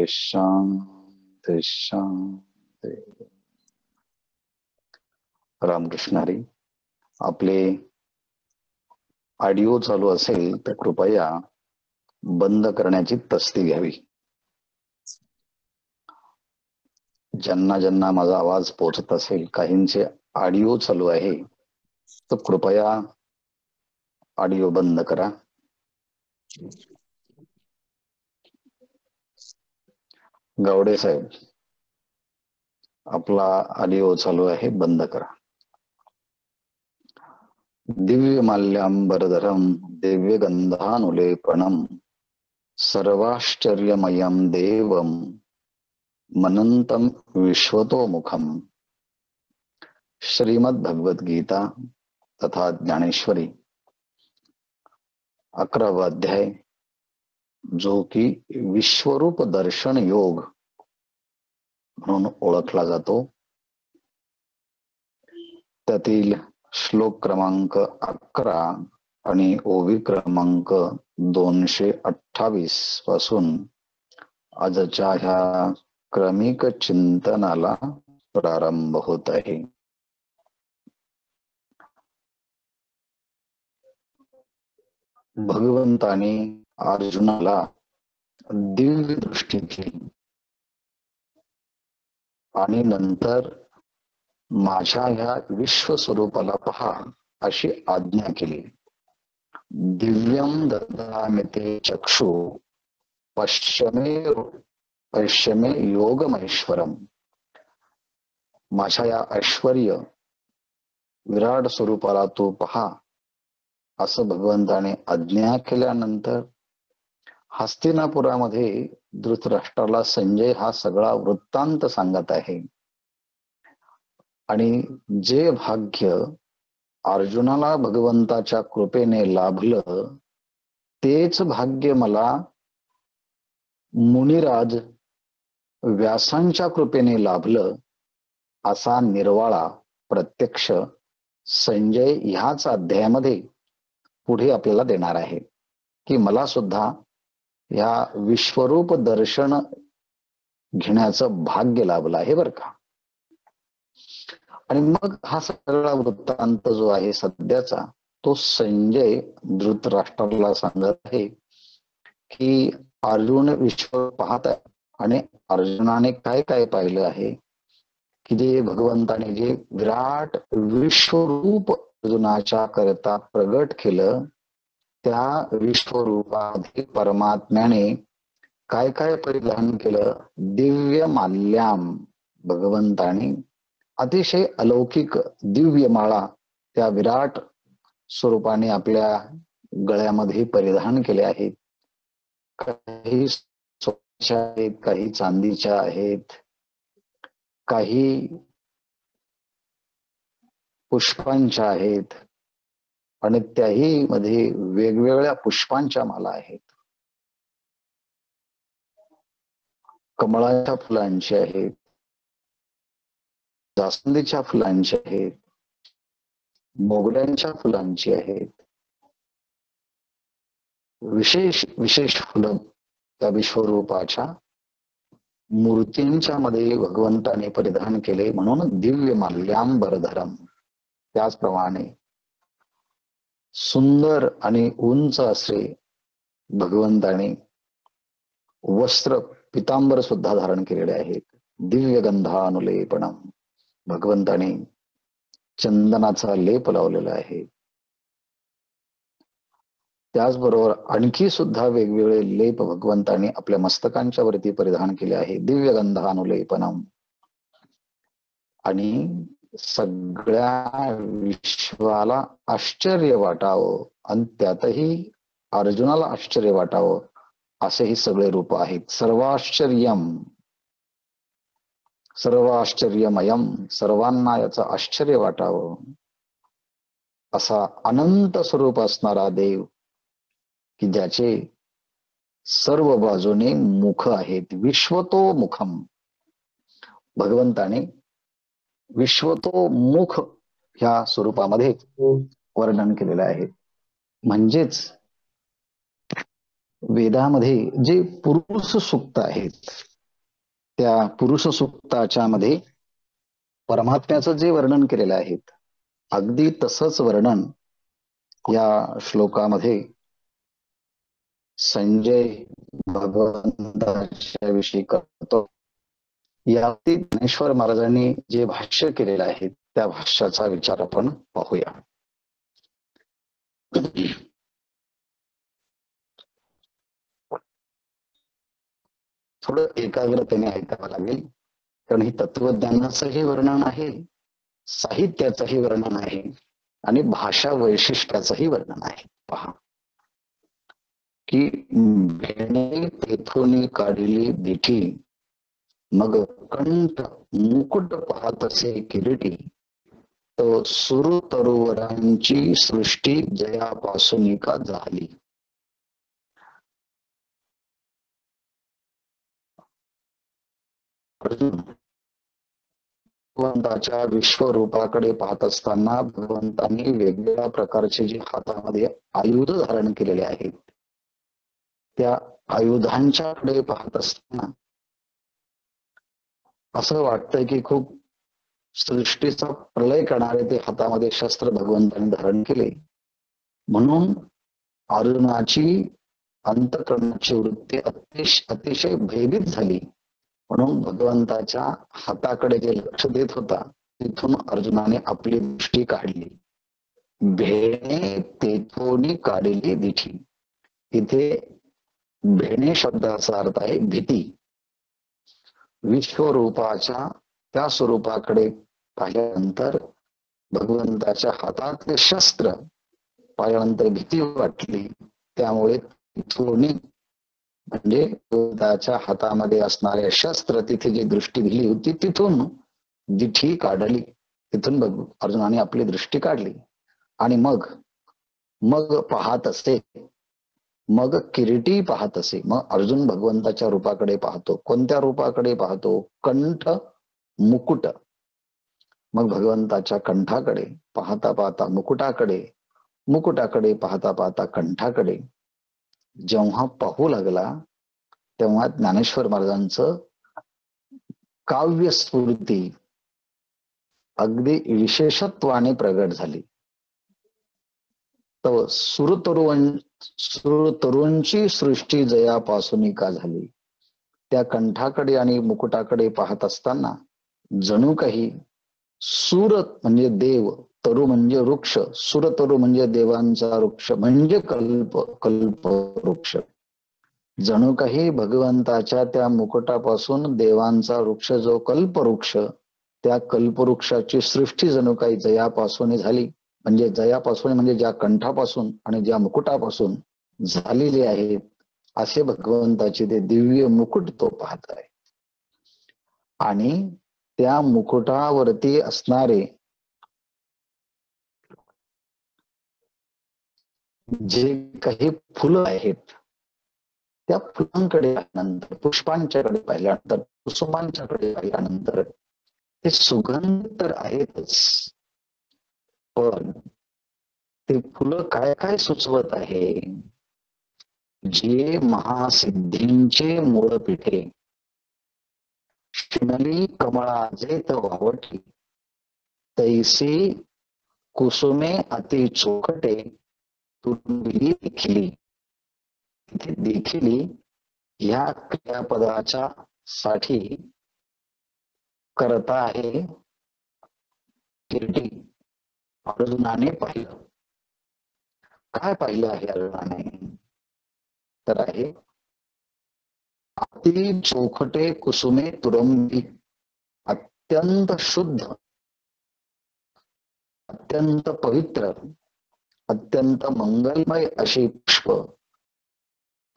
शांती शांती. रामकृष्ण हरी. आपले ऑडिओ चालू असेल तर कृपया बंद करण्याची तस्दी घ्यावी. ज्यांना ज्यांना माझा आवाज पोहोचत असेल, काहींचे ऑडिओ चालू आहे, तर कृपया ऑडिओ बंद करा. गावडे साहेब, आपला ऑडिओ चालू आहे, बंद करा. दिव्य माल्याम्बरधरम दिव्य गंधानुलेपनम सर्वाश्चर्यमयम देवम मनंतम विश्वतोमुखम. श्रीमद भगवद गीता तथा ज्ञानेश्वरी 11वा अध्याय, जो की विश्वरूप दर्शन योग म्हणून ओळखला जातो, त्यातील श्लोक क्रमांक 11 आणि ओवी क्रमांक 228 पासून आजच्या ह्या क्रमिक चिंतनाला प्रारंभ होत आहे. भगवंताने अर्जुनाला दिव्य दृष्टी दिली आणि नंतर माझ्या ह्या विश्वस्वरूपाला पहा अशी आज्ञा केली. दिव्यम ददामि ते चक्षु पश्यमे योगमैश्वरम. माझ्या या ऐश्वर्य विराट स्वरूपाला तू पहा असं भगवंताने आज्ञा केल्यानंतर हस्तिनापुरामध्ये धृतराष्ट्राला संजय हा सगळा वृत्तांत सांगत आहे. आणि जे भाग्य अर्जुनाला भगवंताच्या कृपेने लाभलं, तेच भाग्य मला मुनिराज व्यासांच्या कृपेने लाभलं असा निर्वाळा प्रत्यक्ष संजय ह्याच अध्यायामध्ये पुढे आपल्याला देणार आहे, की मला सुद्धा या विश्वरूप दर्शन घेण्याचं भाग्य लाभलं आहे बरं का. आणि मग हा सगळा वृत्तांत जो आहे सध्याचा, तो संजय धृतराष्ट्राला सांगत आहे की अर्जुन विश्व पाहत आहे आणि अर्जुनाने काय काय पाहिलं आहे, की जे भगवंताने जे विराट विश्वरूप अर्जुनाच्या करता प्रगट केलं, त्या विश्वरूपामध्ये परमात्म्याने काय काय परिधान केलं. दिव्य माल्याम, भगवंताने अतिशय अलौकिक दिव्य माळा त्या विराट स्वरूपाने आपल्या गळ्यामध्ये परिधान केले आहेत. काही सोन्याच्या आहेत, काही चांदीच्या आहेत, काही पुष्पांच्या आहेत आणि त्याही मध्ये वेगवेगळ्या पुष्पांच्या माला आहेत. कमळाच्या फुलांची आहेत, जास्वंदीच्या फुलांची आहेत, मोगऱ्यांच्या फुलांची आहेत. विशेष विशेष फुलं त्या विश्वरूपाच्या मूर्तींच्या मध्ये भगवंताने परिधान केले, म्हणून दिव्य माल्याम्बरधरम. त्याचप्रमाणे सुंदर आणि उंच असे भगवंताने वस्त्र पितांबर सुद्धा धारण केलेले आहेत. दिव्य गंधानुलेपनम, भगवंताने चंदनाचा लेप लावलेला आहे. त्याचबरोबर आणखी सुद्धा वेगवेगळे लेप भगवंताने आपल्या मस्तकांच्या वरती परिधान केले आहे. दिव्य गंधानुलेपनम. आणि सगळ्या विश्वाला आश्चर्य वाटावं आणि त्यातही अर्जुनाला आश्चर्य वाटावं असे ही सगळे रूप आहेत. सर्व आश्चर्यमयम, सर्वांना याचं आश्चर्य वाटावं असा अनंत स्वरूप असणारा देव, की ज्याचे सर्व बाजूने मुख आहेत. विश्वतो मुखम, भगवंताने विश्वतो मुख ह्या स्वरूपामध्ये वर्णन केलेलं आहे. म्हणजेच वेदामध्ये जे पुरुष सूक्त आहेत, त्या पुरुष सूक्ताच्या मध्ये परमात्म्याचं जे वर्णन केलेलं आहे अगदी तसंच वर्णन या श्लोकामध्ये संजय भगवंताच्या विषयी करतो. यावरती ज्ञानेश्वर महाराजांनी जे भाष्य केलेलं आहे त्या भाष्याचा विचार आपण पाहूया. थोडं एकाग्रतेने ऐकावं लागेल, कारण ही तत्वज्ञानाचंही वर्णन आहे, साहित्याचंही वर्णन आहे आणि भाषा वैशिष्ट्याचंही वर्णन आहे. पहा की भेणे तेथून काढली दिठी, मग कंठ मुकुट पाहत असे किरीटी, तो सुरू तरुवरांची सृष्टी जयापासून का झाली. अर्जुन भगवंताच्या विश्वरूपाकडे पाहत असताना भगवंतांनी वेगवेगळ्या प्रकारचे जे हातामध्ये आयुध धारण केलेले आहेत त्या आयुधांच्याकडे पाहत असताना असं वाटतंय की खूप सृष्टीचा प्रलय करणारे ते हातामध्ये शस्त्र भगवंतांनी धारण केले. म्हणून अर्जुनाची अंतःकरणाची वृत्ती अतिशय भयभीत झाली. म्हणून भगवंताच्या हाताकडे जे लक्ष देत होता तिथून अर्जुनाने आपली दृष्टी काढली. भेणे तेथोनी काढली दिठी. इथे भेणे शब्दाचा अर्थ आहे भीती. विश्वरूपाच्या त्या स्वरूपाकडे पाहिल्यानंतर भगवंताच्या हातातले शस्त्र पाहिल्यानंतर भीती वाटली. त्यामुळे तिथोनी म्हणजे भगवंताच्या हातामध्ये असणारे शस्त्र तिथे जी दृष्टी दिली होती तिथून दिठी काढली. तिथून अर्जुनाने आपली दृष्टी काढली आणि मग पाहत असे, मग किरीटी पाहत असे. मग अर्जुन भगवंताच्या रूपाकडे पाहतो. कोणत्या रूपाकडे पाहतो? कंठ मुकुट. मग भगवंताच्या कंठाकडे पाहता पाहता मुकुटाकडे, मुकुटाकडे पाहता पाहता कंठाकडे जेव्हा पाहू लागला तेव्हा ज्ञानेश्वर महाराजांचं काव्य स्फूर्ती अगदी विशेषत्वाने प्रगट झाली. तर सुरतरुंची सृष्टी जयापासून का झाली. त्या कंठाकडे आणि मुकुटाकडे पाहत असताना जणू काही सूर म्हणजे देव, तरु म्हणजे वृक्ष, सुरतरु म्हणजे देवांचा वृक्ष म्हणजे कल्प वृक्ष. जणू काही भगवंताच्या त्या मुकुटापासून देवांचा वृक्ष जो कल्पवृक्ष, त्या कल्पवृक्षाची सृष्टी जणू काही जयापासून झाली. म्हणजे जयापासून म्हणजे ज्या कंठापासून आणि ज्या मुकुटापासून झालेली आहेत असे भगवंताचे ते दिव्य मुकुट तो पाहत आहे. आणि त्या मुकुटावरती असणारे जे काही फुलं आहेत त्या फुलांकडे पाहिल्यानंतर, पुष्पांच्याकडे पाहिल्यानंतर, कुसुमांच्याकडे पाहिल्यानंतर ते सुगंध तर आहेतच, पण ते फुलं काय काय सुचवत आहे. जे महासिद्धींचे मूळ पिठे, शिनली कमळाचे त वावटी, तैसी कुसुमे अति चोखटे, तुंबिली देखिली. तिथे देखिली ह्या क्रियापदाच्या साठी करता आहे किरीटी. अर्जुनाने पाहिलं. काय पाहिलं आहे अर्जुनाने? तर आहे अति चोखटे कुसुमे तुरंबी. अत्यंत शुद्ध, अत्यंत पवित्र, अत्यंत मंगलमय अशी पुष्प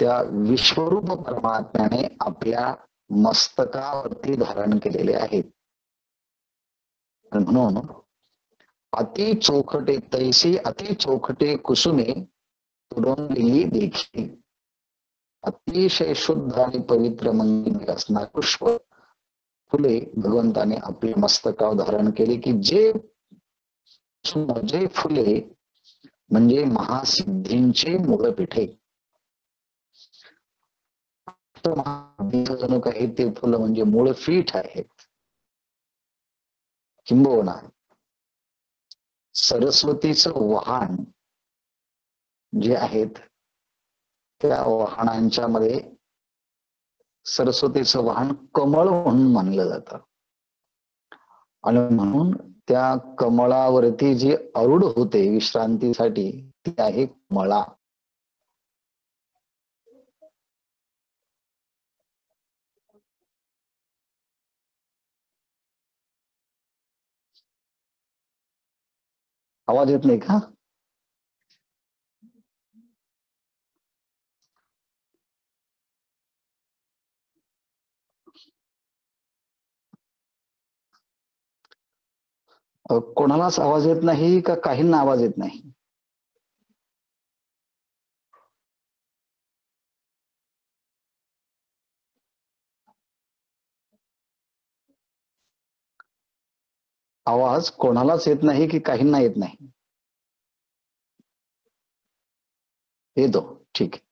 त्या विश्वरूप परमात्म्याने आपल्या मस्तकावरती धारण केलेले आहेत. म्हणून अति चोखटे तैसी अति चोखटे कुसुमे तुरंबिली देखी. अतिशय शुद्ध आणि पवित्र मंगलमय असणारे पुष्प फुले भगवंताने आपल्या मस्तकावर धारण केले की जे फुले म्हणजे महासिद्धींचे मूळपिठे. अष्टमहासिद्धीचं जणू काही ते फुलं म्हणजे मूळ पीठ आहेत. किंबहुना सरस्वतीचं वाहन जे आहेत त्या वाहनांच्या मध्ये सरस्वतीचं वाहन कमळ म्हणून मानलं जातं. आणि म्हणून त्या कमळावरती जी अरूढ होते विश्रांतीसाठी ती आहे कमळा. आवाज येत नाही का? कोणालाच आवाज येत नाही का काहींना आवाज येत नाही? आवाज कोणालाच येत नाही की काहींना येत नाही? येतो, ठीक आहे.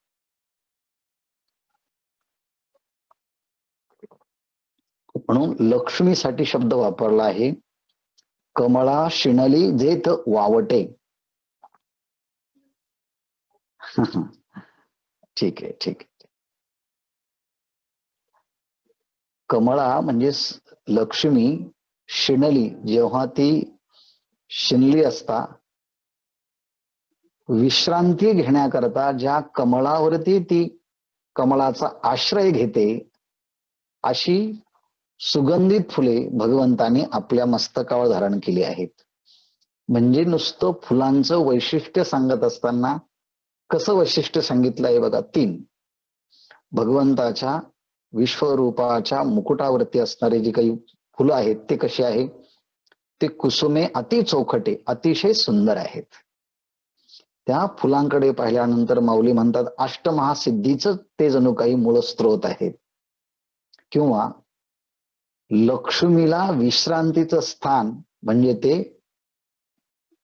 म्हणून लक्ष्मीसाठी शब्द वापरला आहे, कमळा शिणली जेथ वावटे. ठीक आहे, ठीक आहे. कमळा म्हणजे लक्ष्मी शिणली, जेव्हा ती शिनली असता विश्रांती घेण्याकरता ज्या कमळावरती ती कमळाचा आश्रय घेते अशी सुगंधित फुले भगवंतानी आपल्या मस्तकावर धारण केली आहेत. म्हणजे नुसतं फुलांचं वैशिष्ट्य सांगत असताना कसं वैशिष्ट्य सांगितलं आहे बघा. 3 भगवंताच्या विश्वरूपाच्या मुकुटावरती असणारे जे काही फुलं आहेत ते कसे आहे? ते कुसुमे अति चोखटे, अतिशय सुंदर आहेत. त्या फुलांकडे पाहिल्यानंतर माऊली म्हणतात अष्टमहासिद्धीचं ते जणू काही मूळ स्त्रोत आहेत. किंवा लक्ष्मीला विश्रांतीचं स्थान म्हणजे ते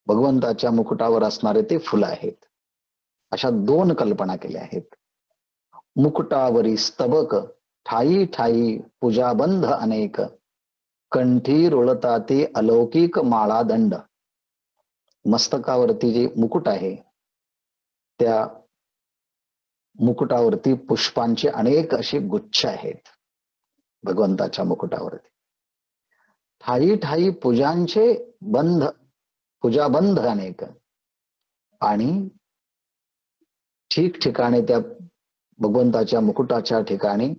भगवंताच्या मुकुटावर असणारे ते फुलं आहेत. अशा 2 कल्पना केल्या आहेत. मुकुटावरी स्तबक ठाई ठाई पूजाबंध अनेक, कंठी रुळताते अलौकिक माळा दंड. मस्तकावरती जे मुकुट आहे त्या मुकुटावरती पुष्पांचे अनेक असे गुच्छ आहेत. भगवंताच्या मुकुटावरती ठाई ठाई पूजांचे बंध, पूजाबंध अनेक, आणि ठिकठिकाणी त्या भगवंताच्या मुकुटाच्या ठिकाणी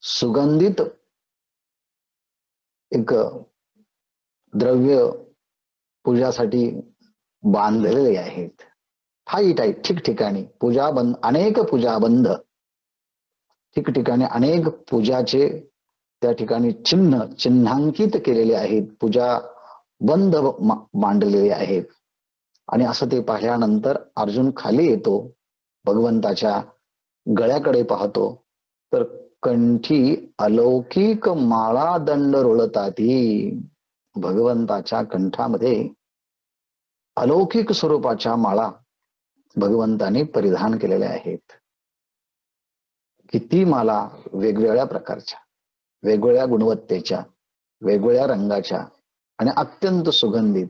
सुगंधित एक द्रव्य पूजासाठी बांधलेले आहेत. ठाई ठाई ठिकठिकाणी पूजाबंध, अनेक पूजाबंध, ठिकठिकाणी अनेक पूजाचे त्या ठिकाणी चिन्हांकित केलेले आहेत, पूजा बंध मांडलेले आहेत. आणि असं ते पाहिल्यानंतर अर्जुन खाली येतो, भगवंताच्या गळ्याकडे पाहतो, तर कंठी अलौकिक माळा दंड रुळताती. भगवंताच्या कंठामध्ये अलौकिक स्वरूपाच्या माळा भगवंताने परिधान केलेल्या आहेत. किती माला वेगवेगळ्या प्रकारच्या, वेगवेगळ्या गुणवत्तेच्या, वेगवेगळ्या रंगाच्या आणि अत्यंत सुगंधित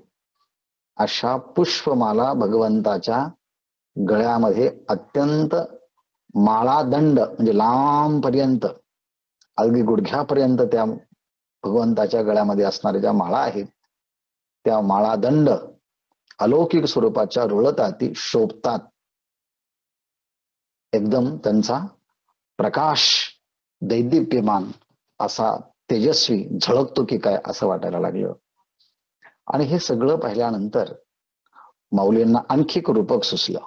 अशा पुष्पमाला भगवंताच्या गळ्यामध्ये अत्यंत माळादंड म्हणजे लांब पर्यंत, अगदी गुडघ्यापर्यंत त्या भगवंताच्या गळ्यामध्ये असणाऱ्या ज्या माळा आहेत त्या माळादंड अलौकिक स्वरूपाच्या रुळताती, शोभतात. एकदम त्यांचा प्रकाश दैदिप्यमान असा तेजस्वी झळकतो की काय असं वाटायला लागलं. आणि हे सगळं पाहिल्यानंतर माऊलींना आणखी एक रूपक सुचलं.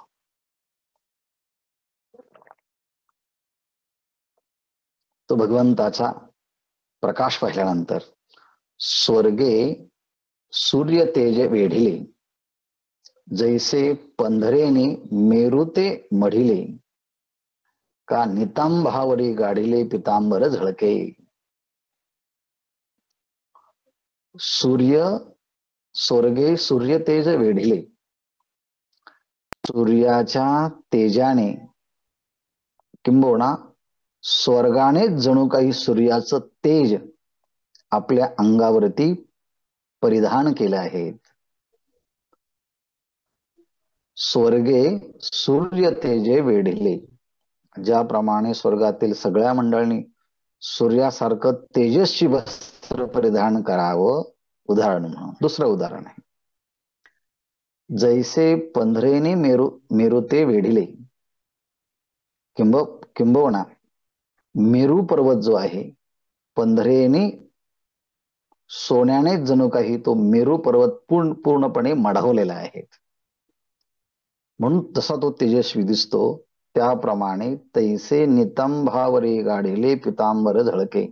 तो भगवंताचा प्रकाश पाहिल्यानंतर स्वर्गे सूर्य तेज वेढिले, जैसे पंधरेने मेरुते मढिले, का नितांभावरी गाढिले पितांबर झळके. स्वर्गे सूर्य तेज वेढिले, सूर्याच्या तेजाने किंबहुना स्वर्गानेच जणू काही सूर्याचं तेज आपल्या अंगावरती परिधान केलं आहे. स्वर्गे सूर्य तेजे वेढले. ज्याप्रमाणे स्वर्गातील सगळ्या मंडळींनी सूर्यासारखं तेजस्वी वस्त्र परिधान करावं, उदाहरण म्हणून. दुसरं उदाहरण आहे, जैसे पंधरेने मेरुते वेढिले. किंबहुना मेरू पर्वत जो आहे, पंधरेने सोन्याने जणू काही तो मेरू पर्वत पूर्णपणे मढवलेला आहे, म्हणून तसा तो तेजस्वी दिसतो. त्याप्रमाणे तैसे नितंभावरी गाढिले पितांबर झळके.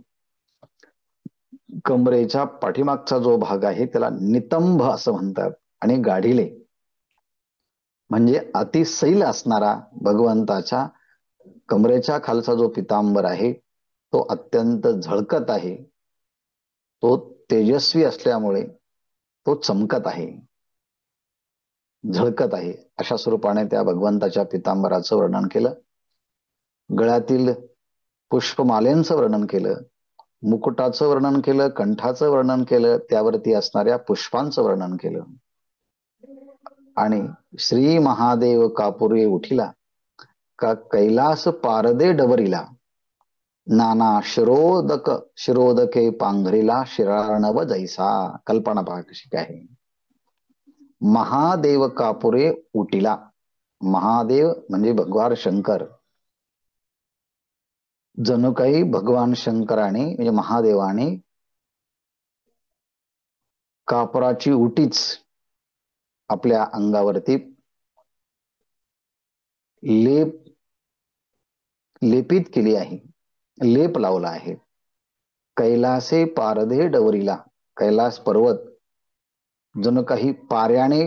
कमरेच्या पाठीमागचा जो भाग आहे त्याला नितंभ असं म्हणतात, आणि गाढिले म्हणजे अतिसैल असणारा भगवंताच्या कमरेच्या खालचा जो पितांबर आहे तो अत्यंत झळकत आहे. तो तेजस्वी असल्यामुळे तो चमकत आहे, झळकत आहे. अशा स्वरूपाने त्या भगवंताच्या पितांबराचं वर्णन केलं. गळ्यातील पुष्पमालेंचं वर्णन केलं, मुकुटाचं वर्णन केलं, कंठाचं वर्णन केलं, त्यावरती असणाऱ्या पुष्पांचं वर्णन केलं. आणि श्री महादेव कापुरे उठिला का कैलास पारदे डवरिला. नाना शिरोदके पांघरिला शिरार्णव जैसा. कल्पना पहा कशी काय. महादेव कापुरे उटिला. महादेव म्हणजे भगवान शंकर. जणू काही भगवान शंकराने म्हणजे महादेवाने कापराची उटीच आपल्या अंगावरती लेपित केली आहे, लेप लावला आहे. कैलासे पारदे डवरीला. कैलास पर्वत जणू काही पाऱ्याने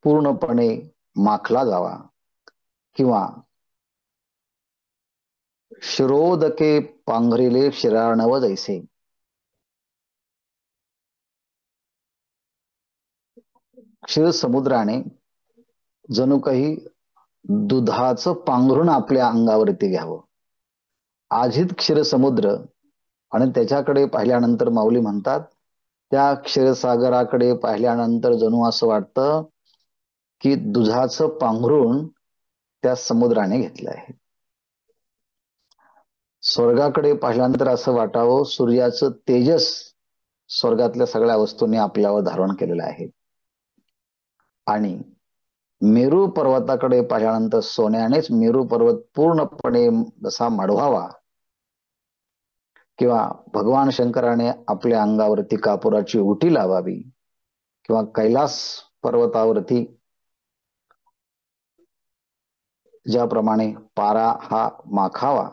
पूर्णपणे माखला जावा, किंवा शिरोदके पांघरिले शिरार्णव जैसे. क्षीर समुद्राने जणू काही दुधाचं पांघरून आपल्या अंगावरती घ्यावं. आजीत क्षीरसमुद्र, आणि त्याच्याकडे पाहिल्यानंतर माऊली म्हणतात त्या क्षीरसागराकडे पाहिल्यानंतर जणू असं वाटतं की दुधाचं पांघरून त्या समुद्राने घेतलं आहे. स्वर्गाकडे पाहिल्यानंतर असं वाटावं सूर्याचं तेजस स्वर्गातल्या सगळ्या वस्तूंनी आपल्यावर धारण केलेलं आहे. आणि मेरू पर्वताकडे पाहिल्यानंतर सोन्यानेच मेरू पर्वत पूर्णपणे जसा मढवावा, किंवा भगवान शंकराने आपल्या अंगावरती कापुराची उटी लावावी, किंवा कैलास पर्वतावरती ज्याप्रमाणे पारा हा माखावा,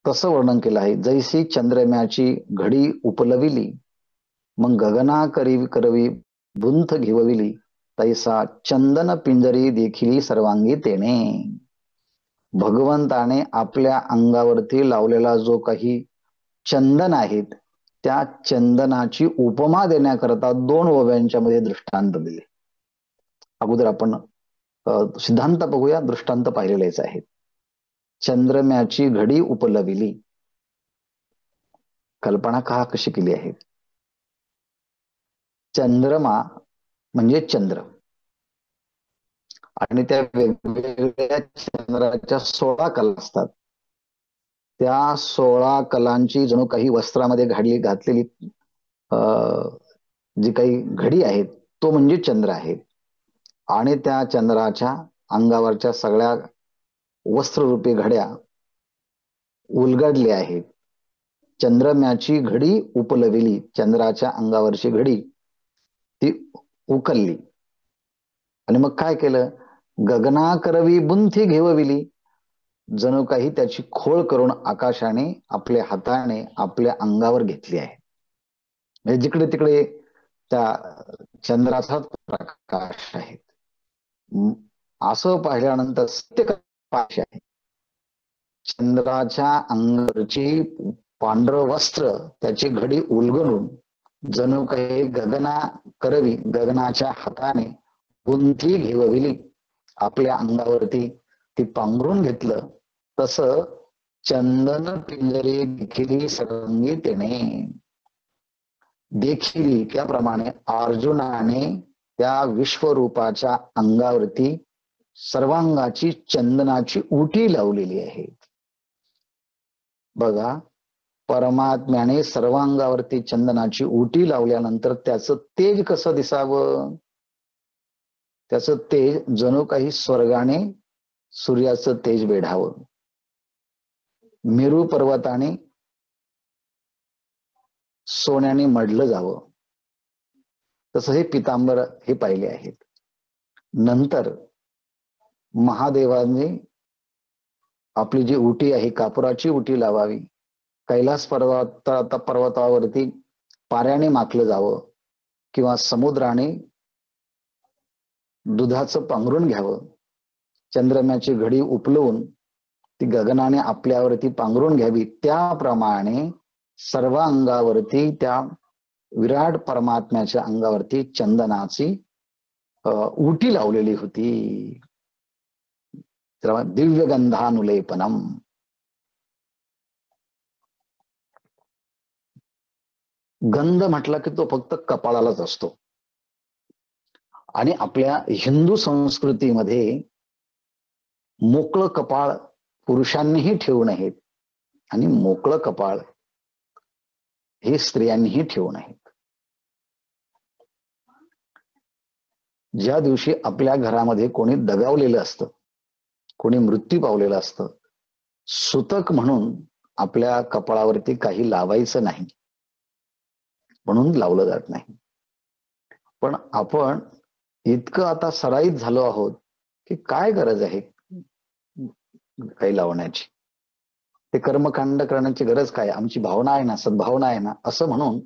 तसं वर्णन केलं आहे. जैसी चंद्रम्याची घडी उपलविली, मग गगना करवी बुंथ घेवविली, तैसा चंदन पिंजरी देखील सर्वांगी तेने. भगवंताने आपल्या अंगावरती लावलेला जो काही चंदन आहेत त्या चंदनाची उपमा देण्याकरता दोन ओव्यांच्या मध्ये दृष्टांत दिले. अगोदर आपण सिद्धांत बघूया, दृष्टांत पाहिलेलेच आहेत. चंद्रम्याची घडी उपलविली. कल्पना का कशी केली आहे. चंद्रमा म्हणजे चंद्र, आणि त्या वेगवेगळ्या चंद्राच्या 16 कला असतात. त्या 16 कलांची जणू काही वस्त्रामध्ये घातलेली जी काही घडी आहे तो म्हणजे चंद्र आहे. आणि त्या चंद्राच्या अंगावरच्या सगळ्या वस्त्ररूपी घड्या उलगडल्या आहेत. चंद्रम्याची घडी उपलविली, चंद्राच्या अंगावरची घडी ती उकलली. आणि मग काय केलं, गगना करवी बुंथी घेवविली. जणू काही त्याची खोळ करून आकाशाने आपल्या हाताने आपल्या अंगावर घेतली आहे. म्हणजे जिकडे तिकडे त्या चंद्राचा प्रकाश आहे. असं पाहिल्यानंतर सत्य पाश आहे. चंद्राच्या अंगावरची पांढरं वस्त्र त्याची घडी उलगडून जणू काही गगना करवी, गगनाच्या हाताने बुंथी घेवविली आपल्या अंगावरती ती पांघरून घेतलं तसं चंदन पिंजरी देखील सर्वांगी तेने. देखील त्याप्रमाणे अर्जुनाने त्या विश्वरूपाच्या अंगावरती सर्वांगाची चंदनाची उटी लावलेली आहे. बघा, परमात्म्याने सर्वांगावरती चंदनाची उटी लावल्यानंतर त्याचं तेज कसं दिसावं? त्याचं तेज जणू काही स्वर्गाने सूर्याचं तेज वेढावं. मेरू पर्वताने सोन्याने मढलं जावं, तसं हे पितांबर हे पाहिले आहेत. नंतर महादेवाने आपली जी उटी आहे, कापुराची उटी लावावी. कैलास पर्वतावरती पाऱ्याने माखलं जावं किंवा समुद्राने दुधाचं पांघरून घ्यावं. चंद्रम्याची घडी उपलवून ती गगनाने आपल्यावरती पांघरून घ्यावी. त्याप्रमाणे सर्व अंगावरती त्या विराट परमात्म्याच्या अंगावरती चंदनाची उटी लावलेली होती. दिव्यगंधानुलेपनम. गंध म्हटला की तो फक्त कपाळालाच असतो. आणि आपल्या हिंदू संस्कृतीमध्ये मोकळं कपाळ पुरुषांनीही ठेवू नयेत आणि मोकळं कपाळ हे स्त्रियांनीही ठेवू नयेत. ज्या दिवशी आपल्या घरामध्ये कोणी दगावलेलं असतं, कोणी मृत्यू पावलेलं असतं, सुतक म्हणून आपल्या कपाळावरती काही लावायचं नाही, म्हणून लावलं जात नाही. पण आपण इतकं आता सराईत झालो आहोत की काय गरज आहे काही लावण्याची? ते कर्मकांड करण्याची गरज काय? आमची भावना आहे ना, सद्भावना आहे ना, असं म्हणून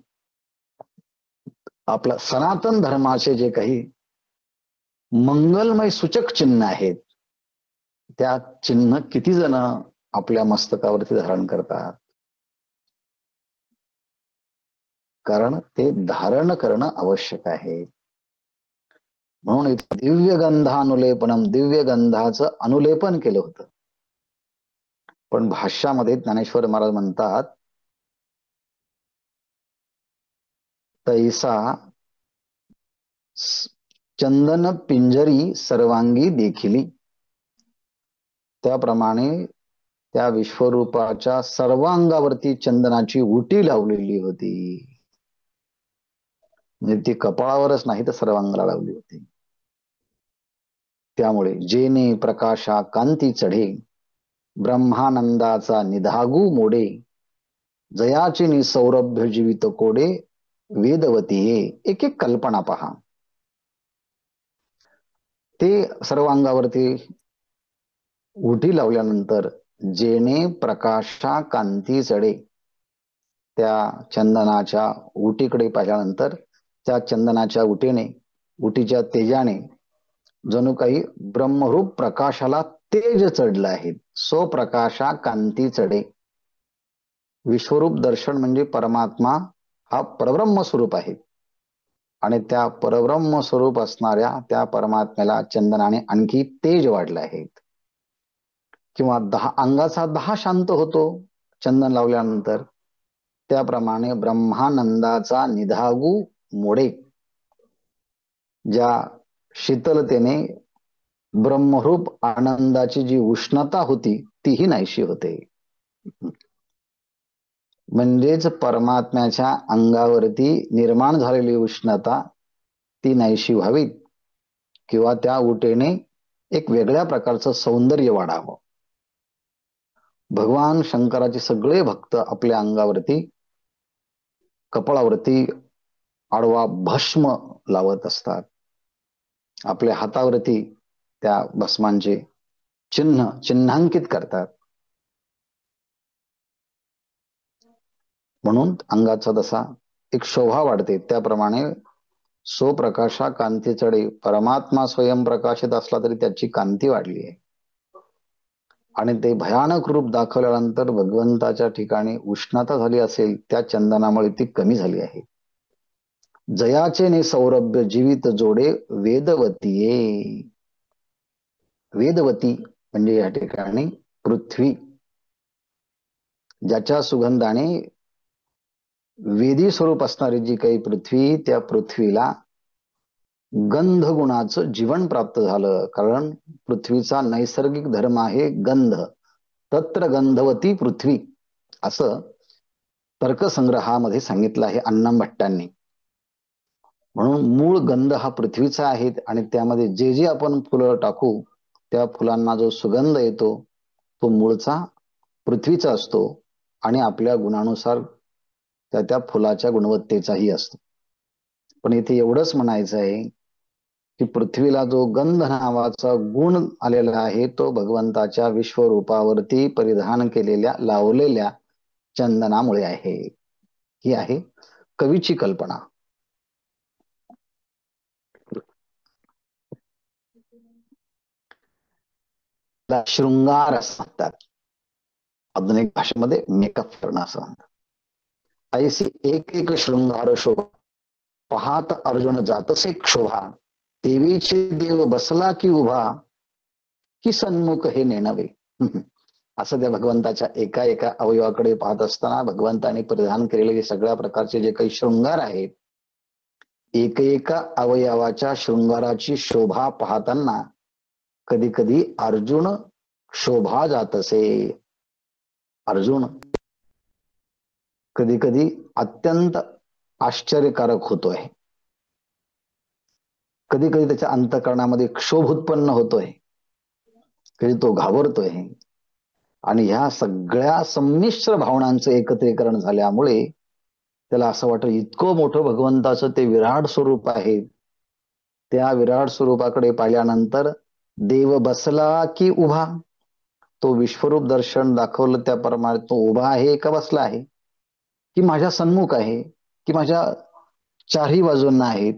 आपलं सनातन धर्माचे जे काही मंगलमय सूचक चिन्ह आहेत, त्या चिन्ह किती जण आपल्या मस्तकावरती धारण करतात? कारण ते धारण करणं आवश्यक आहे. म्हणून दिव्य गंधानुलेपनम, दिव्य गंधाचं अनुलेपन केलं होतं. पण भाष्यामध्ये ज्ञानेश्वर महाराज म्हणतात, तैसा चंदन पिंजरी सर्वांगी देखिली. त्याप्रमाणे त्या विश्वरूपाच्या सर्वांगावरती चंदनाची उटी लावलेली होती. म्हणजे ती कपाळावरच नाही तर सर्वांगाला लावली होती. त्यामुळे जेने प्रकाशा कांती चढे, ब्रह्मानंदाचा निधागू मोडे, जयाची नि सौरभ्य जीवित कोडे, वेदवती एक एक कल्पना पहा. ते सर्वांगावरती उटी लावल्यानंतर जेने प्रकाशा कांती चढे, त्या चंदनाच्या उटीकडे पाहिल्यानंतर त्या चंदनाच्या उटीच्या तेजाने जणू काही ब्रह्मरूप प्रकाशाला तेज चढलं आहे. सो प्रकाशा कांती चढे. विश्वरूप दर्शन म्हणजे परमात्मा हा परब्रह्म स्वरूप आहे आणि त्या परब्रह्म स्वरूप असणाऱ्या त्या परमात्म्याला चंदनाने आणखी तेज वाढलं आहे. किंवा अंगाचा 10 शांत होतो चंदन लावल्यानंतर. त्याप्रमाणे ब्रह्मानंदाचा निधागू मोडे, ज्या शीतलतेने ब्रह्मरूप आनंदाची जी उष्णता होती तीही नाहीशी होते. म्हणजेच परमात्म्याच्या अंगावरती निर्माण झालेली उष्णता ती नाहीशी व्हावी किंवा त्या उटेने एक वेगळ्या प्रकारचं सौंदर्य वाढावं. भगवान शंकराचे सगळे भक्त आपल्या अंगावरती कपाळावरती आडवा भस्म लावत असतात. आपल्या हातावरती त्या भस्मांचे चिन्हांकित करतात. म्हणून अंगाचा तसा एक शोभा वाढते. त्याप्रमाणे सो प्रकाशा कांती चढे, परमात्मा स्वयं प्रकाशित असला तरी त्याची कांती वाढली आहे. आणि ते भयानक रूप दाखवल्यानंतर भगवंताच्या ठिकाणी उष्णता झाली असेल त्या चंदनामुळे ती कमी झाली आहे. जयाचे ने सौरभ्य जीवित जोडे वेदवतीये. वेदवती म्हणजे या ठिकाणी पृथ्वी, ज्याच्या सुगंधाने वेदी स्वरूप असणारी जी काही पृथ्वी, त्या पृथ्वीला गंध गुणाचं जीवन प्राप्त झालं. कारण पृथ्वीचा नैसर्गिक धर्म आहे गंध. तत्र गंधवती पृथ्वी, असं तर्कसंग्रहामध्ये सांगितलं आहे अण्णम भट्टांनी. म्हणून मूळ गंध हा पृथ्वीचा आहे आणि त्यामध्ये जे जे आपण फुलं टाकू त्या फुलांना जो सुगंध येतो तो मूळचा पृथ्वीचा असतो आणि आपल्या गुणानुसार त्या त्या फुलाच्या गुणवत्तेचाही असतो. पण इथे एवढंच म्हणायचं आहे की पृथ्वीला जो गंध नावाचा गुण आलेला आहे तो भगवंताच्या विश्वरूपावरती परिधान केलेल्या लावलेल्या चंदनामुळे आहे. ही आहे कवीची कल्पना. शृंगार असं म्हणतात, आधुनिक भाषेमध्ये मेकअप करणं असं म्हणतात. ऐसी एक एक शृंगार शोभा, पाहात अर्जुन जातसे क्षोभा, देवीचे देव बसला की उभा, की सन्मुख हे नेणवे. असं त्या भगवंताच्या एका एका अवयवाकडे पाहत असताना भगवंताने परिधान केलेले सगळ्या प्रकारचे जे काही शृंगार आहेत, एक एका अवयवाच्या शृंगाराची शोभा पाहताना कधी कधी अर्जुन शोभा जात असे. अर्जुन कधी कधी अत्यंत आश्चर्यकारक होतोय, कधी कधी त्याच्या अंतःकरणामध्ये क्षोभ उत्पन्न होतोय, कधी तो घाबरतोय. आणि ह्या सगळ्या संमिश्र भावनांचं एकत्रीकरण झाल्यामुळे त्याला असं वाटतं इतकं मोठं भगवंताचं ते विराट स्वरूप आहे. त्या विराट स्वरूपाकडे पाहिल्यानंतर देव बसला की उभा, तो विश्वरूप दर्शन दाखवलं त्याप्रमाणे तो उभा आहे का बसला आहे, की माझ्या सन्मुख आहे, की माझ्या चारही बाजूंना आहेत,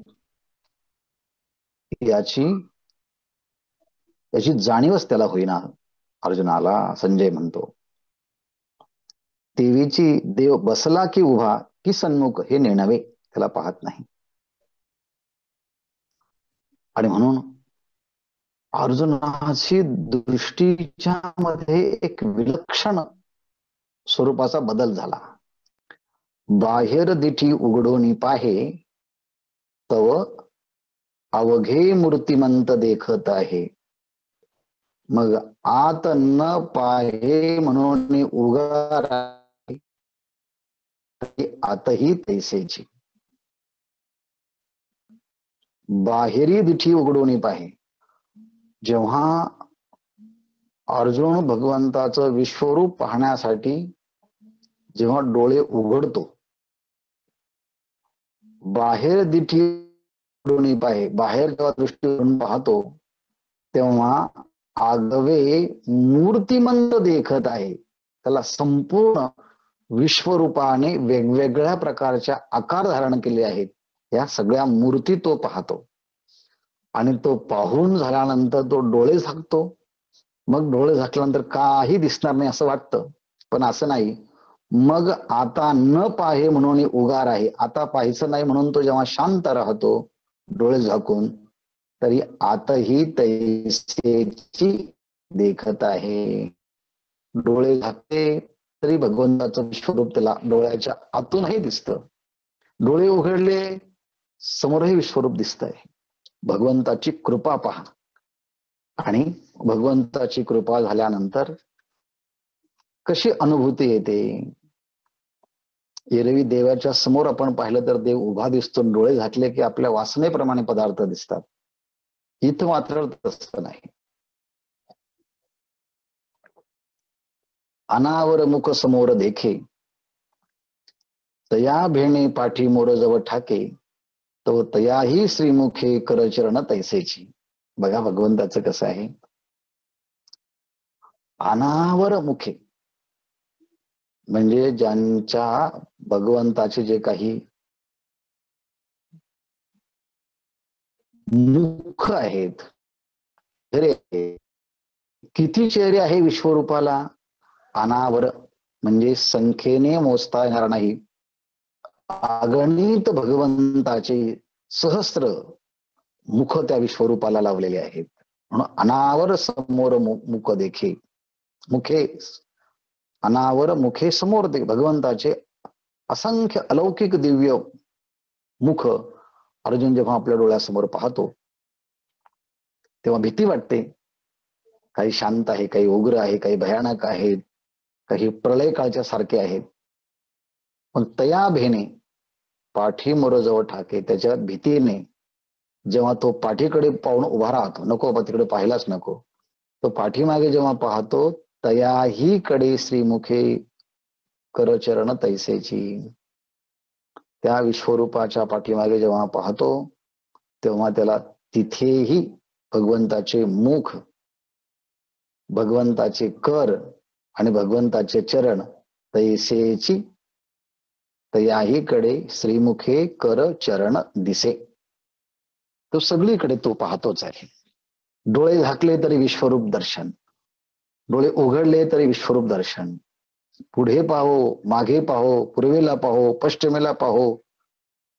याची जाणीवच त्याला होईना. अर्जुनाला संजय म्हणतो देवीची देव बसला की उभा की सन्मुख हे नेणवे त्याला पाहत नाही. आणि म्हणून अर्जुनाची दृष्टीच्या मध्ये एक विलक्षण स्वरूपाचा बदल झाला. बाहेर दिठी उघडून पाहे, तव अवघे मूर्तिमंत देखत आहे. मग आत न पाहे म्हणून उगार आहे, आतही तैसेची. बाहेरी दिठी उघडून पाहे, जेव्हा अर्जुन भगवंताचं विश्वरूप पाहण्यासाठी जेव्हा डोळे उघडतो, बाहेर दिठी उघडून पाहे, बाहेर जेव्हा दृष्टीवरून पाहतो तेव्हा आगवे मूर्तिमंत देखत आहे. त्याला संपूर्ण विश्वरूपाने वेगवेगळ्या प्रकारच्या आकार धारण केले आहेत. या सगळ्या मूर्ती तो पाहतो आणि तो पाहून झाल्यानंतर तो डोळे झाकतो. मग डोळे झाकल्यानंतर काही दिसणार नाही असं वाटतं, पण असं नाही. मग आता न पाहे म्हणून उगार आहे, आता पाहायचं नाही म्हणून तो जेव्हा शांत राहतो डोळे झाकून, तरी आतही तैसेची देखत आहे. डोळे झाकते तरी भगवंताचं विश्वरूप त्याला डोळ्याच्या आतूनही दिसतं. डोळे उघडले समोरही विश्वरूप दिसतंय. भगवंताची कृपा पहा. आणि भगवंताची कृपा झाल्यानंतर कशी अनुभूती येते. एरवी देवाच्या समोर आपण पाहिलं तर देव उभा दिसतो, डोळे झाकले की आपल्या वासनेप्रमाणे पदार्थ दिसतात. इथं मात्र तसं नाही. अनावर मुख समोर देखे, तया भेणे पाठी मोर जवळ ठाके, तो तयाही श्रीमुखे करचरण तैसेची. बघा भगवंताचं कसं आहे. अनावर मुखे म्हणजे ज्यांच्या भगवंताचे जे काही मुख आहेत, किती चेहरे आहे विश्वरूपाला. अनावर म्हणजे संख्येने मोजता येणार नाही, अगणित भगवंताचे सहस्त्र मुख त्या विश्वरूपाला लावलेले आहेत. म्हणून अनावर समोर मुख देखे, मुखे अनावर मुखे समोर दे, भगवंताचे असंख्य अलौकिक दिव्य मुख अर्जुन जेव्हा आपल्या डोळ्यासमोर पाहतो तेव्हा भीती वाटते. काही शांत आहे, काही उग्र आहे, काही भयानक आहेत, काही प्रलय काळच्या सारखे आहेत. पण तया भेने पाठी मोरजवळ ठाके, त्याच्या भीतीने जेव्हा तो पाठीकडे पाहून उभा राहतो, नको तिकडे पाहायलाच नको, तो पाठीमागे जेव्हा पाहतो तयाही कडे श्रीमुखे करचरण तैसेची, त्या विश्वरूपाच्या पाठीमागे जेव्हा पाहतो तेव्हा त्याला तिथेही भगवंताचे मुख, भगवंताचे कर आणि भगवंताचे चरण तैसेची, तयाही कडे श्रीमुखे कर चरण दिसे. तो सगळीकडे तो पाहतोच आहे. डोळे झाकले तरी विश्वरूप दर्शन, डोळे उघडले तरी विश्वरूप दर्शन. पुढे पाहो, मागे पाहो, पूर्वेला पाहो, पश्चिमेला पाहो,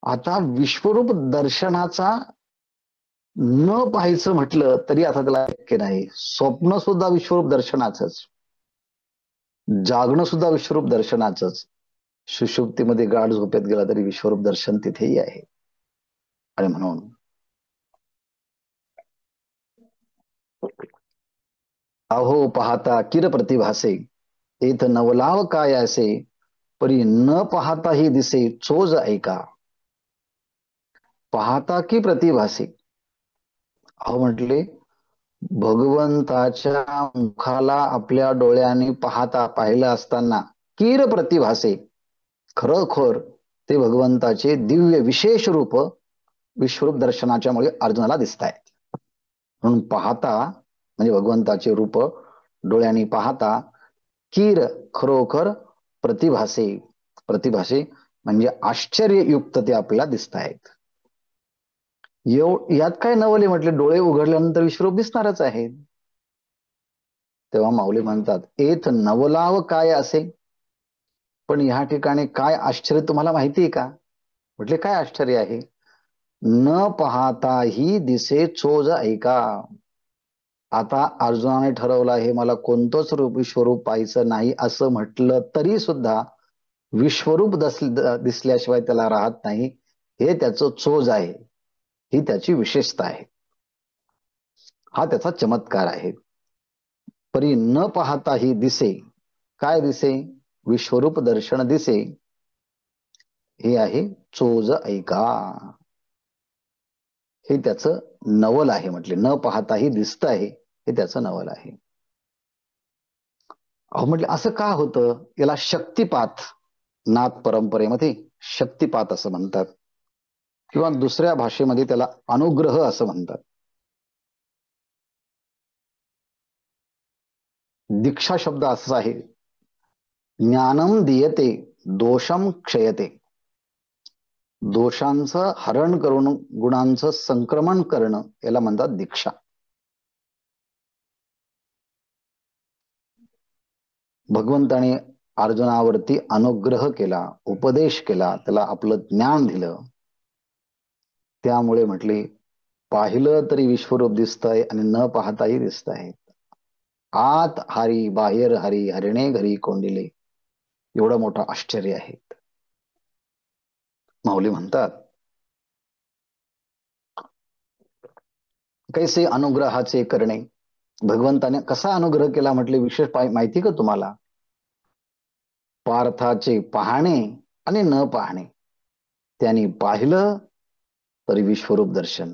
आता विश्वरूप दर्शनाचा न पाहायचं म्हटलं तरी आता त्याला शक्य नाही. स्वप्न सुद्धा विश्वरूप दर्शनाचंच, जागणं सुद्धा विश्वरूप दर्शनाचंच. सुषुप्तीमध्ये गाढ झोपेत गेला तरी विश्वरूप दर्शन तिथेही आहे. आणि म्हणून अहो पाहता किर प्रतिभासे, येथ नवलाव काय असे, परी न पाहताही दिसे चोज ऐका. पाहता की प्रतिभासे, अहो म्हटले भगवंताच्या मुखाला आपल्या डोळ्यांनी पाहिलं असताना किर प्रतिभासे, खरोखर ते भगवंताचे दिव्य विशेष रूप विश्वरूप दर्शनाच्यामुळे अर्जुनाला दिसत आहेत. म्हणून पाहता म्हणजे भगवंताचे रूप डोळ्यांनी पाहता, कीर खरोखर प्रतिभासे, प्रतिभासे म्हणजे आश्चर्ययुक्त ते आपल्याला दिसत आहेत. यात काय नवले म्हटले, डोळे उघडल्यानंतर विश्वरूप दिसणारच आहे. तेव्हा माऊली म्हणतात एथ नवलाव काय असे, पण ह्या ठिकाणी काय आश्चर्य तुम्हाला माहिती आहे का? म्हटले काय आश्चर्य आहे? न पाहताही दिसे चोज ऐका. आता अर्जुनाने ठरवलं आहे मला कोणतंच विश्वरूप पाहायचं नाही असं म्हटलं तरी सुद्धा विश्वरूप दिसल्याशिवाय त्याला राहत नाही. हे त्याचं चोज आहे, ही त्याची विशेषता आहे, हा त्याचा चमत्कार आहे. परी न पाहताही दिसे, काय दिसे? विश्वरूप दर्शन दिसे, हे आहे चोज ऐका. हे त्याचं नवल आहे. म्हटले न पाहताही दिसत आहे, हे त्याचं नवल आहे. अहो म्हटले असं का होतं? याला शक्तिपात, नाथ परंपरेमध्ये शक्तिपात असं म्हणतात, किंवा दुसऱ्या भाषेमध्ये त्याला अनुग्रह असं म्हणतात. दीक्षा शब्द असा आहे, ज्ञानम दीयते दोषम क्षयते, दोषांचं हरण करून गुणांचं संक्रमण करणं याला म्हणतात दीक्षा. भगवंताने अर्जुनावरती अनुग्रह केला, उपदेश केला, त्याला आपलं ज्ञान दिलं. त्यामुळे म्हटले पाहिलं तरी विश्वरूप दिसतंय आणि न पाहताही दिसत आहे. आत हरी बाहेर हरी, हरिणे घरी कोंडिले, एवढं मोठं आश्चर्य आहे. माऊली म्हणतात कैसे अनुग्रहाचे करणे, भगवंताने कसा अनुग्रह केला म्हटले विशेष माहिती का तुम्हाला? पार्थाचे पाहणे आणि न पाहणे, त्यांनी पाहिलं तरी विश्वरूप दर्शन,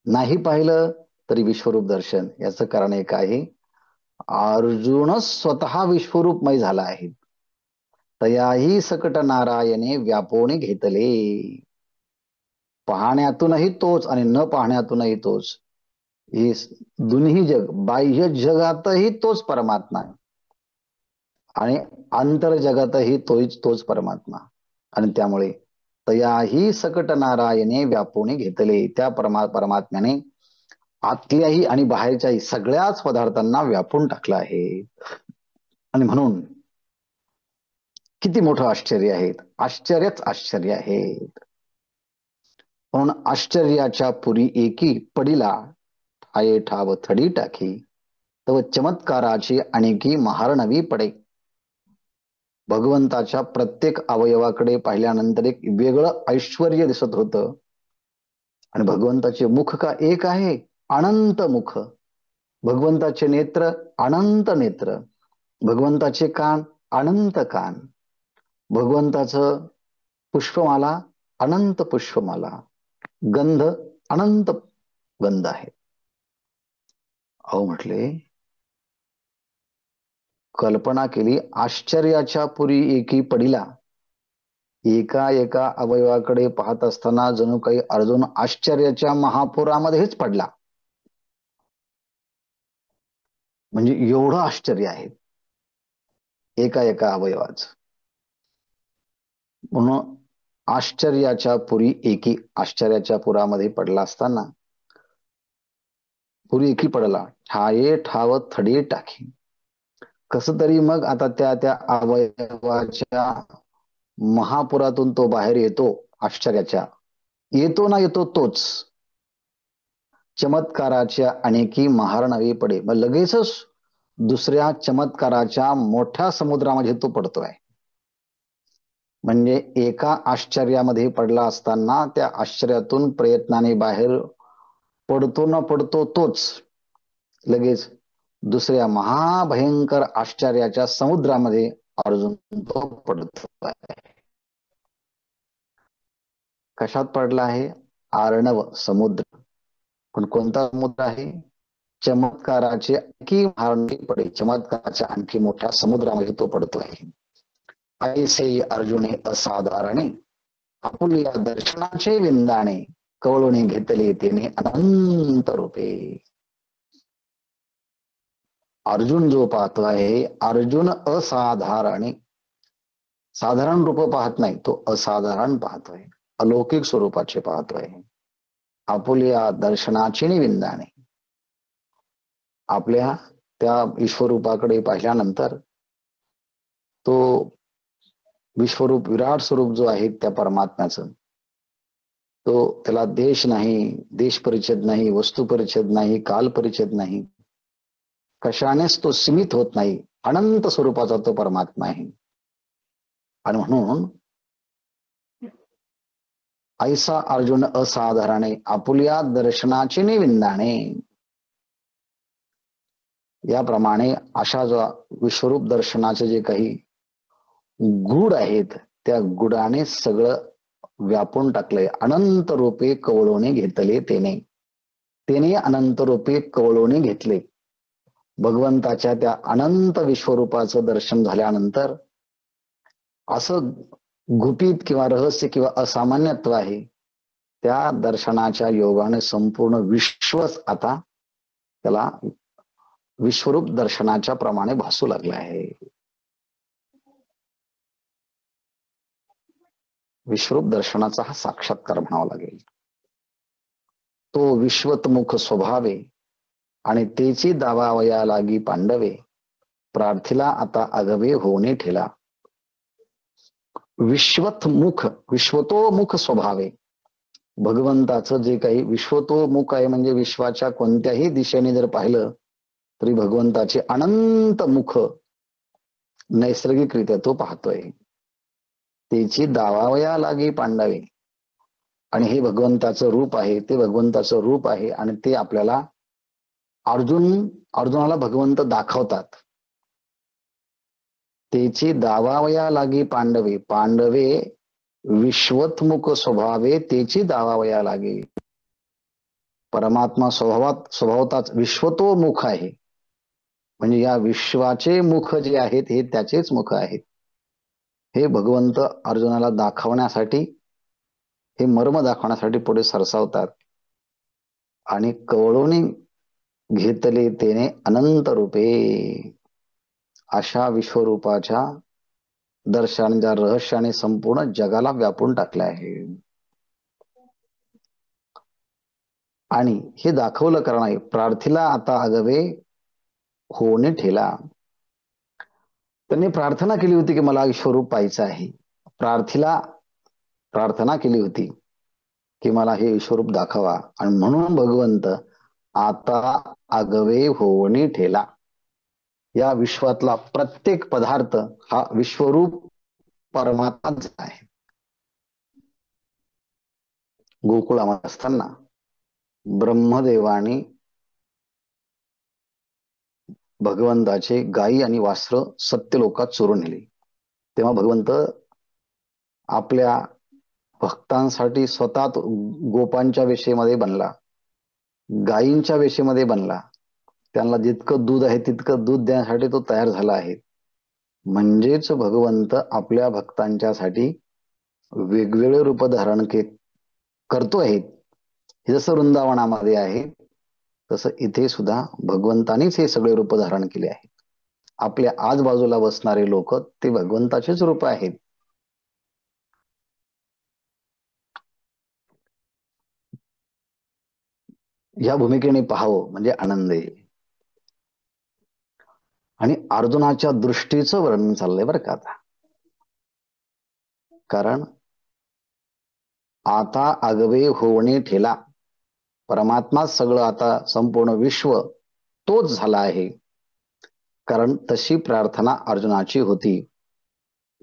नाही पाहिलं तरी विश्वरूप दर्शन. याचं कारण एक आहे, अर्जुनच स्वतः विश्वरूपमय झाला आहे. तयाही सकट नारायणे व्यापोने घेतले, पाहण्यातूनही तोच आणि न पाहण्यातूनही तोच. हे दोन्ही जग, बाह्य जगातही तोच परमात्मा आणि आंतर जगातही तोच परमात्मा. आणि त्यामुळे तयाही सकट नारायणे व्यापोने घेतले, त्या परमात्म्याने आतल्याही आणि बाहेरच्याही सगळ्याच पदार्थांना व्यापून टाकलं आहे. आणि म्हणून किती मोठं आश्चर्य आहेत, आश्चर्यच आश्चर्य आहेत. म्हणून आश्चर्याच्या पुरी एकी पडिला, ठाये ठाव थडी टाकी तव चमत्काराची आणखी महार नवी पडे. भगवंताच्या प्रत्येक अवयवाकडे पाहिल्यानंतर एक वेगळं ऐश्वर्य दिसत होतं. आणि भगवंताचे मुख का एक आहे? अनंत मुख. भगवंताचे नेत्र अनंत नेत्र. भगवंताचे कान अनंत कान. भगवंताचं पुष्पमाला अनंत पुष्पमाला. गंध अनंत गंध आहे. अहो म्हटले, कल्पना केली आश्चर्याच्या पुरी एकी पडिला. एका एका अवयवाकडे पाहत असताना जणू काही अर्जुन आश्चर्याच्या महापुरामध्येच पडला. म्हणजे एवढं आश्चर्य आहे एका एका अवयवाच. म्हणून आश्चर्याच्या पुरी एकी, आश्चर्याच्या पुरामध्ये पडला असताना पुरी एकी पडला. ठाये ठाव थडी टाकी. कस तरी मग आता त्या त्या अवयवाच्या महापुरातून तो बाहेर येतो. आश्चर्याच्या येतो ना येतो तोच. चमत्काराच्या अनेकी महार नवी पडे. मग लगेचच दुसऱ्या चमत्काराच्या मोठ्या समुद्रामध्ये तो पडतोय. म्हणजे एका आश्चर्यामध्ये पडला असताना त्या आश्चर्यातून प्रयत्नाने बाहेर पडतो न पडतो तोच लगेच दुसऱ्या महाभयंकर आश्चर्याच्या समुद्रामध्ये अर्जुन तो पडतो. कशात पडला आहे? आर्णव समुद्र. पण कोणता समुद्र आहे? चमत्काराचे आणखी महारणी पडे. चमत्काराच्या आणखी मोठ्या समुद्रामध्ये तो पडतो आहे. ऐसे अर्जुने असाधारणे आपुल्या दर्शनाचे विंदाणे कवळूने घेतले तेने अनंत रूपे. अर्जुन जो पाहतो आहे, अर्जुन असाधारणे, साधारण रूप पाहत नाही, तो असाधारण पाहतोय, अलौकिक स्वरूपाचे पाहतोय. आपुल्या दर्शनाची विंदाणे, आपल्या त्या विश्वरूपाकडे पाहिल्यानंतर तो विश्वरूप विराट स्वरूप जो आहे त्या परमात्म्याचं, तो त्याला देश नाही, देश परिच्छेद नाही, वस्तू परिच्छेद नाही, काल परिच्छेद नाही, कशानेच तो सीमित होत नाही. अनंत स्वरूपाचा तो परमात्मा आहे. आणि म्हणून ऐसा अर्जुन असाधारणे आपुल्या दर्शनाचे निविंदाणे, याप्रमाणे अशा जो विश्वरूप दर्शनाचे जे काही गुढ आहेत त्या गुडाने सगळं व्यापून टाकलंय. अनंत रूपे कवळोने घेतले तेने, तेने अनंत रूपे कवळोने घेतले. भगवंताच्या त्या अनंत विश्वरूपाचं दर्शन झाल्यानंतर असं गुपित किंवा रहस्य किंवा असामान्यत्व आहे. त्या दर्शनाच्या योगाने संपूर्ण विश्वच आता त्याला विश्वरूप दर्शनाच्या प्रमाणे भासू लागले आहे. विश्वरूप दर्शनाचा हा साक्षात्कार म्हणावा लागेल. तो विश्वतमुख स्वभावे आणि तेची दावावया लागी पांडवे, प्रार्थीला आता अगवे होणे ठेला. विश्वतमुख, विश्वतोमुख स्वभावे, भगवंताचं जे काही विश्वतोमुख आहे म्हणजे विश्वाच्या कोणत्याही दिशेने जर पाहिलं तरी भगवंताचे अनंत मुख नैसर्गिकरित्या तो पाहतोय. त्याची दावावया लागी पांडवे, आणि हे भगवंताचं रूप आहे, ते भगवंताचं रूप आहे आणि ते आपल्याला अर्जुनाला भगवंत दाखवतात. त्याची दावावया लागी पांडवे, पांडवे विश्वतमुख स्वभावे त्याची दावावया लागे. परमात्मा स्वभावताच विश्वतोमुख आहे, म्हणजे या विश्वाचे मुख जे आहेत हे त्याचेच मुख आहेत. हे भगवंत अर्जुनाला दाखवण्यासाठी, हे मर्म दाखवण्यासाठी पुढे सरसावतात. आणि कवळूने घेतले तेने अनंत रूपे, अशा विश्वरूपाच्या दर्शनाच्या रहस्याने संपूर्ण जगाला व्यापून टाकले आहे. आणि हे दाखवलं कारण आहे, प्रार्थीला आता अगवे होणे ठेला. त्यांनी प्रार्थना केली होती की मला विश्वरूप पाहायचं आहे. प्रार्थीला प्रार्थना केली होती की मला हे विश्वरूप दाखवा. आणि म्हणून भगवंत आता आगवे होवणी ठेला. या विश्वातला प्रत्येक पदार्थ हा विश्वरूप परमात्माच आहे. गोकुळामध्ये असताना ब्रह्मदेवाने भगवंताचे गायी आणि वास्त्र सत्यलोकात चोरून नेले. तेव्हा भगवंत आपल्या भक्तांसाठी स्वतः गोपांच्या वेशेमध्ये बनला, गायींच्या वेशेमध्ये बनला. त्यांना जितकं दूध आहे तितकं दूध देण्यासाठी तो तयार झाला आहे. म्हणजेच भगवंत आपल्या भक्तांच्यासाठी वेगवेगळे रूप धारण करतो आहेत. हे जसं वृंदावनामध्ये आहे तसं इथे सुद्धा भगवंतानीच हे सगळे रूप धारण केले आहेत. आपल्या आजूबाजूला बसणारे लोक ते भगवंताचेच रूप आहेत. या भूमिकेने पाहावं म्हणजे आनंद आहे. आणि अर्जुनाच्या दृष्टीचं वर्णन चाललंय बरं का आता. कारण आता आगवे होवणे ठेला, परमात्माच सगळं आता संपूर्ण विश्व तोच झाला आहे. कारण तशी प्रार्थना अर्जुनाची होती.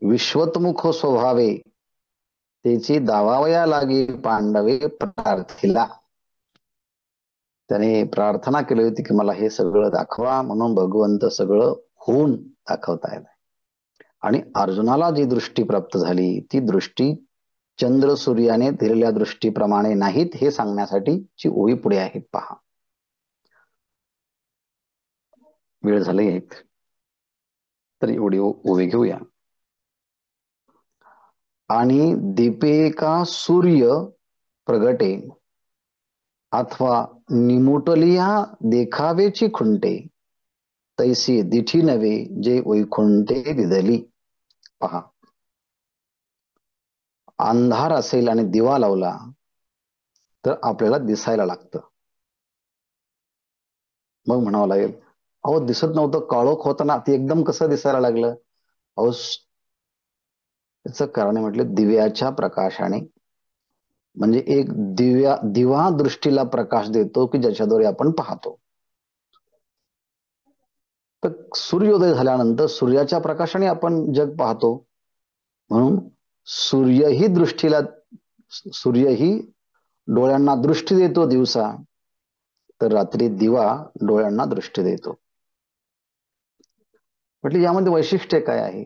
विश्वतमुख स्वभावे त्याची दावावया लागे पांडवे प्रार्थिला. त्याने प्रार्थना केली होती की मला हे सगळं दाखवा, म्हणून भगवंत सगळं होऊन दाखवतायत. आणि अर्जुनाला जी दृष्टी प्राप्त झाली ती दृष्टी चंद्र सूर्याने दिलेल्या दृष्टीप्रमाणे नाहीत हे सांगण्यासाठी ची ओळी पुढे आहेत पहा. वेळ झाली आहेत तर एवढी ओवी घेऊया. आणि दीपेका सूर्य प्रगटे अथवा निमुटलिया देखावेची खुंटे तैसी दिठी नवे जे वैकुंठे दिदली. पहा, अंधार असेल आणि दिवा लावला तर आपल्याला दिसायला लागतं. मग म्हणावं लागेल अहो दिसत नव्हतं, काळोख होताना ते एकदम कसं दिसायला लागलं. अहो त्याचं कारण म्हटलं दिव्याच्या प्रकाशाने. म्हणजे एक दिवा दृष्टीला प्रकाश देतो की ज्याच्याद्वारे आपण पाहतो. तर सूर्योदय झाल्यानंतर सूर्याच्या प्रकाशाने आपण जग पाहतो. म्हणून सूर्यही डोळ्यांना दृष्टी देतो दिवसा, तर रात्री दिवा डोळ्यांना दृष्टी देतो. म्हटलं यामध्ये वैशिष्ट्य काय आहे.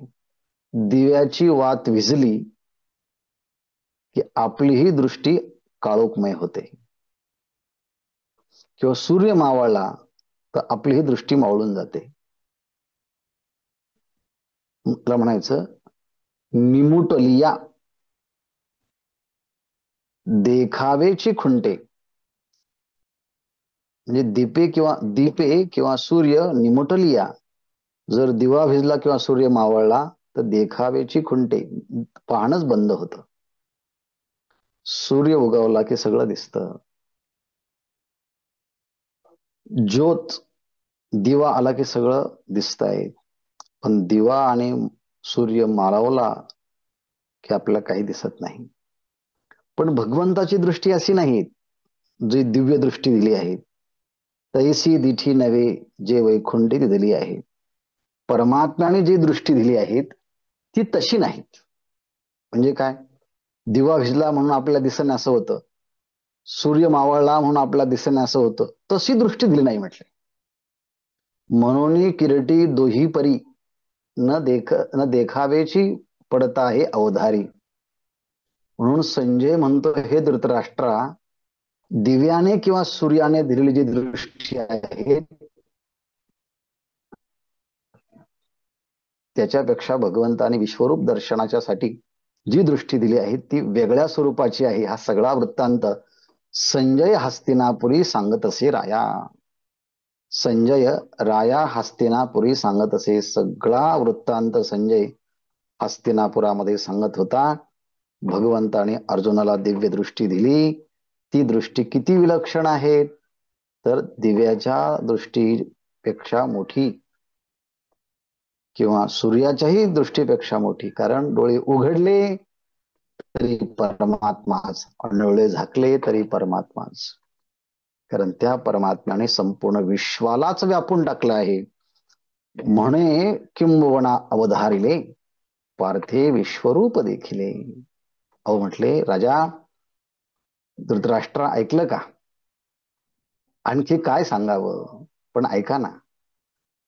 दिव्याची वात विझली की आपलीही दृष्टी काळोखमय होते, किंवा सूर्य मावळला तर आपलीही दृष्टी मावळून जाते. मला म्हणायचं निमुटलिया देखावेची खुंटे, म्हणजे दीपे किंवा सूर्य निमुटलिया, जर दिवा भिजला किंवा सूर्य मावळला तर देखावेची खुंटे, पाहणंच बंद होतं. सूर्य उगवला की सगळं दिसतं. ज्योत दिवा आला की सगळं दिसतंय. पण दिवा आणि सूर्य माळवला की आपल्याला काही दिसत नाही. पण भगवंताची दृष्टी अशी नाही जी दिव्य दृष्टी दिली आहे. तैसी दिठी नवे जे वैकुंठी दिली आहे. परमात्म्याने जी दृष्टी दिली आहेत ती तशी नाहीत. म्हणजे काय, दिवा भिजला म्हणून आपल्याला दिसणं असं होतं, सूर्य मावळला म्हणून आपल्याला दिसणं असं होतं, तशी दृष्टी दिली नाही म्हटले. म्हणून किरटी दोही परी न देखावेची पडता आहे अवधारी. म्हणून संजय म्हणतो हे धृतराष्ट्रा, दिव्याने किंवा सूर्याने दिलेली जी दृष्टी आहे त्याच्यापेक्षा भगवंताने विश्वरूप दर्शनाच्या साठी जी दृष्टी दिली आहे ती वेगळ्या स्वरूपाची आहे. हा सगळा वृत्तांत संजय हस्तिनापुरी सांगत असे राया. संजय राया हस्तिनापुरी सांगत असे. सगळा वृत्तांत संजय हस्तिनापुरामध्ये सांगत होता. भगवंताने अर्जुनाला दिव्य दृष्टी दिली. ती दृष्टी किती विलक्षण आहे, तर दिव्याच्या दृष्टीपेक्षा मोठी किंवा सूर्याच्याही दृष्टीपेक्षा मोठी. कारण डोळे उघडले तरी परमात्माच, डोळे झाकले तरी परमात्माच. कारण त्या परमात्म्याने संपूर्ण विश्वालाच व्यापून टाकलं आहे. म्हणे किंबवना अवधारिले पार्थे विश्वरूप देखिले. अहो म्हटले, राजा धृतराष्ट्र ऐकलं का? आणखी काय सांगावं, पण ऐका ना.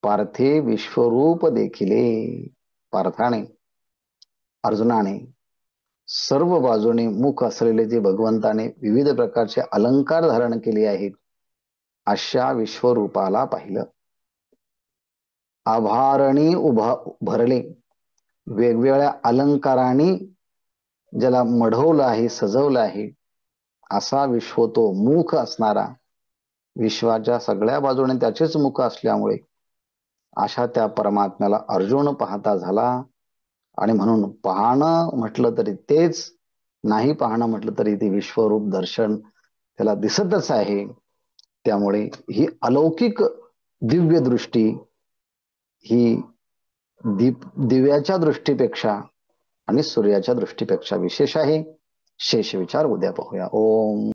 पार्थे विश्वरूप देखिले. पार्थाने, अर्जुनाने सर्व बाजूने मुख असलेले जे भगवंताने विविध प्रकारचे अलंकार धारण केले आहेत, अशा विश्वरूपाला पाहिलं. आभारणी भरले, वेगवेगळ्या अलंकारांनी ज्याला मढवलं आहे, सजवलं आहे, असा विश्व तो मुख असणारा, विश्वाच्या सगळ्या बाजूने त्याचेच मुख असल्यामुळे अशा त्या परमात्म्याला अर्जुन पाहता झाला. आणि म्हणून पाहणं म्हटलं तरी तेच, नाही पाहणं म्हटलं तरी ते विश्वरूप दर्शन त्याला दिसतच आहे. त्यामुळे ही अलौकिक दिव्य दृष्टी ही दिव्याच्या दृष्टीपेक्षा आणि सूर्याच्या दृष्टीपेक्षा विशेष आहे. शेष विचार उद्या पाहूया. ओम